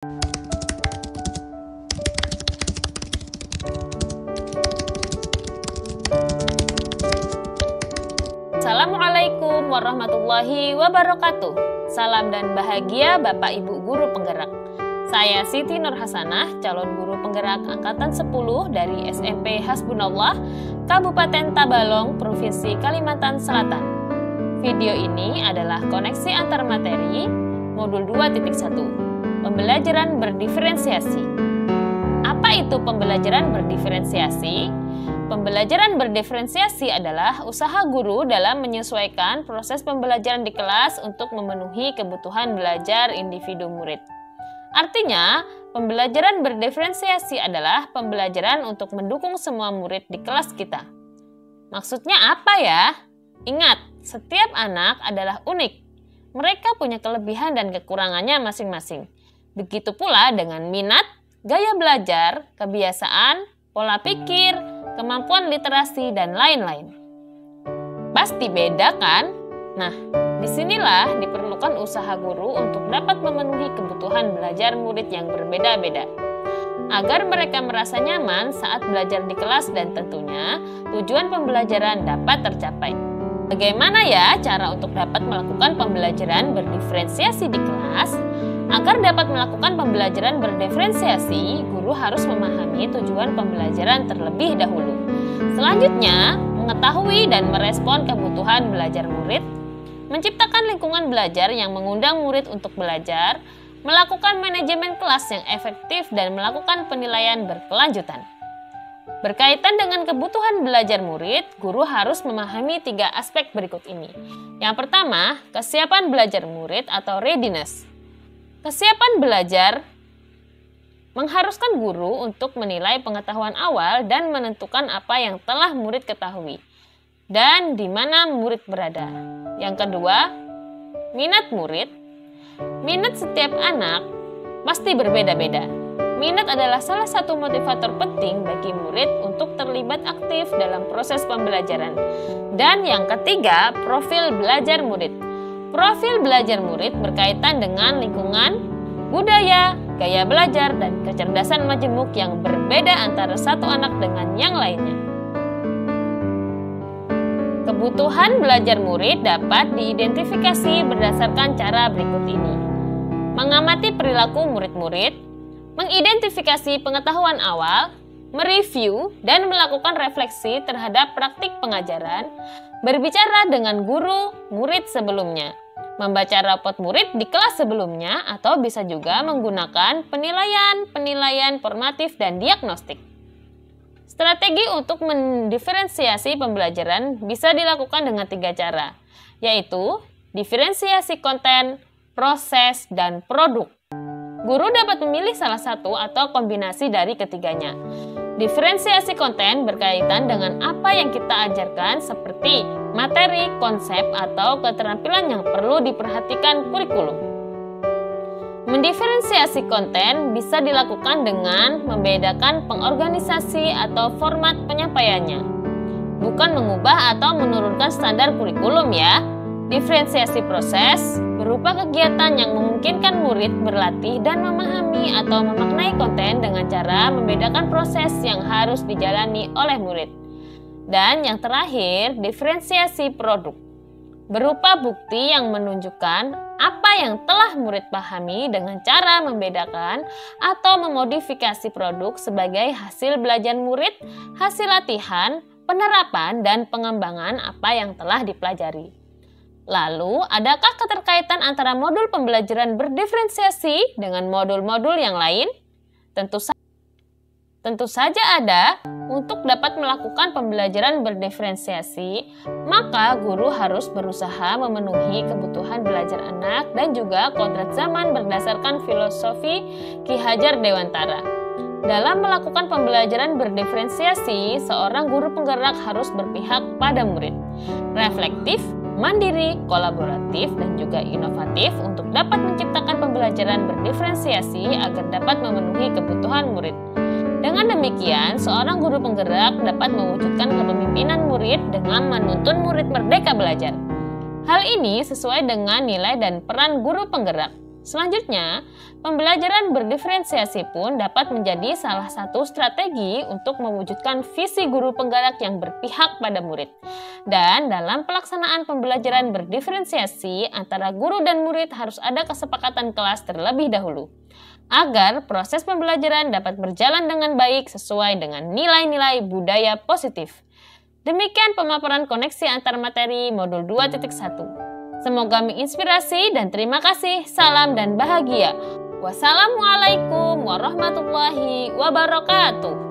Assalamualaikum warahmatullahi wabarakatuh. Salam dan bahagia Bapak Ibu Guru Penggerak. Saya Siti Nur Hasanah, calon guru penggerak Angkatan 10 dari SMP Hasbunallah, Kabupaten Tabalong, Provinsi Kalimantan Selatan. Video ini adalah koneksi antar materi Modul 2.1, Pembelajaran Berdiferensiasi. Apa itu pembelajaran berdiferensiasi? Pembelajaran berdiferensiasi adalah usaha guru dalam menyesuaikan proses pembelajaran di kelas untuk memenuhi kebutuhan belajar individu murid. Artinya, pembelajaran berdiferensiasi adalah pembelajaran untuk mendukung semua murid di kelas kita. Maksudnya apa ya? Ingat, setiap anak adalah unik. Mereka punya kelebihan dan kekurangannya masing-masing. Begitu pula dengan minat, gaya belajar, kebiasaan, pola pikir, kemampuan literasi, dan lain-lain. Pasti beda kan? Nah, disinilah diperlukan usaha guru untuk dapat memenuhi kebutuhan belajar murid yang berbeda-beda. Agar mereka merasa nyaman saat belajar di kelas dan tentunya tujuan pembelajaran dapat tercapai. Bagaimana ya cara untuk dapat melakukan pembelajaran berdiferensiasi di kelas? Agar dapat melakukan pembelajaran berdiferensiasi, guru harus memahami tujuan pembelajaran terlebih dahulu. Selanjutnya, mengetahui dan merespon kebutuhan belajar murid, menciptakan lingkungan belajar yang mengundang murid untuk belajar, melakukan manajemen kelas yang efektif, dan melakukan penilaian berkelanjutan. Berkaitan dengan kebutuhan belajar murid, guru harus memahami 3 aspek berikut ini. Yang pertama, kesiapan belajar murid atau readiness. Kesiapan belajar mengharuskan guru untuk menilai pengetahuan awal dan menentukan apa yang telah murid ketahui dan di mana murid berada. Yang kedua, minat murid. Minat setiap anak pasti berbeda-beda. Minat adalah salah satu motivator penting bagi murid untuk terlibat aktif dalam proses pembelajaran. Dan yang ketiga, profil belajar murid. Profil belajar murid berkaitan dengan lingkungan, budaya, gaya belajar, dan kecerdasan majemuk yang berbeda antara satu anak dengan yang lainnya. Kebutuhan belajar murid dapat diidentifikasi berdasarkan cara berikut ini. Mengamati perilaku murid-murid, mengidentifikasi pengetahuan awal, mereview dan melakukan refleksi terhadap praktik pengajaran, berbicara dengan guru murid sebelumnya, membaca rapot murid di kelas sebelumnya, atau bisa juga menggunakan penilaian formatif dan diagnostik. Strategi untuk mendiferensiasi pembelajaran bisa dilakukan dengan 3 cara, yaitu diferensiasi konten, proses, dan produk. Guru dapat memilih salah satu atau kombinasi dari ketiganya. Diferensiasi konten berkaitan dengan apa yang kita ajarkan seperti materi, konsep, atau keterampilan yang perlu diperhatikan kurikulum. Mendiferensiasi konten bisa dilakukan dengan membedakan pengorganisasi atau format penyampaiannya. Bukan mengubah atau menurunkan standar kurikulum ya. Diferensiasi proses berupa kegiatan yang memungkinkan murid berlatih dan memahami atau memaknai konten dengan cara membedakan proses yang harus dijalani oleh murid. Dan yang terakhir, diferensiasi produk. Berupa bukti yang menunjukkan apa yang telah murid pahami dengan cara membedakan atau memodifikasi produk sebagai hasil belajar murid, hasil latihan, penerapan, dan pengembangan apa yang telah dipelajari. Lalu, adakah keterkaitan antara modul pembelajaran berdiferensiasi dengan modul-modul yang lain? Tentu saja ada. Untuk dapat melakukan pembelajaran berdiferensiasi, maka guru harus berusaha memenuhi kebutuhan belajar anak dan juga kodrat zaman berdasarkan filosofi Ki Hajar Dewantara. Dalam melakukan pembelajaran berdiferensiasi, seorang guru penggerak harus berpihak pada murid, reflektif, mandiri, kolaboratif, dan juga inovatif untuk dapat menciptakan pembelajaran berdiferensiasi agar dapat memenuhi kebutuhan murid. Dengan demikian, seorang guru penggerak dapat mewujudkan kepemimpinan murid dengan menuntun murid merdeka belajar. Hal ini sesuai dengan nilai dan peran guru penggerak. Selanjutnya, pembelajaran berdiferensiasi pun dapat menjadi salah satu strategi untuk mewujudkan visi guru penggerak yang berpihak pada murid. Dan dalam pelaksanaan pembelajaran berdiferensiasi antara guru dan murid harus ada kesepakatan kelas terlebih dahulu, agar proses pembelajaran dapat berjalan dengan baik sesuai dengan nilai-nilai budaya positif. Demikian pemaparan koneksi antar materi modul 2.1. Semoga menginspirasi dan terima kasih. Salam dan bahagia. Wassalamualaikum warahmatullahi wabarakatuh.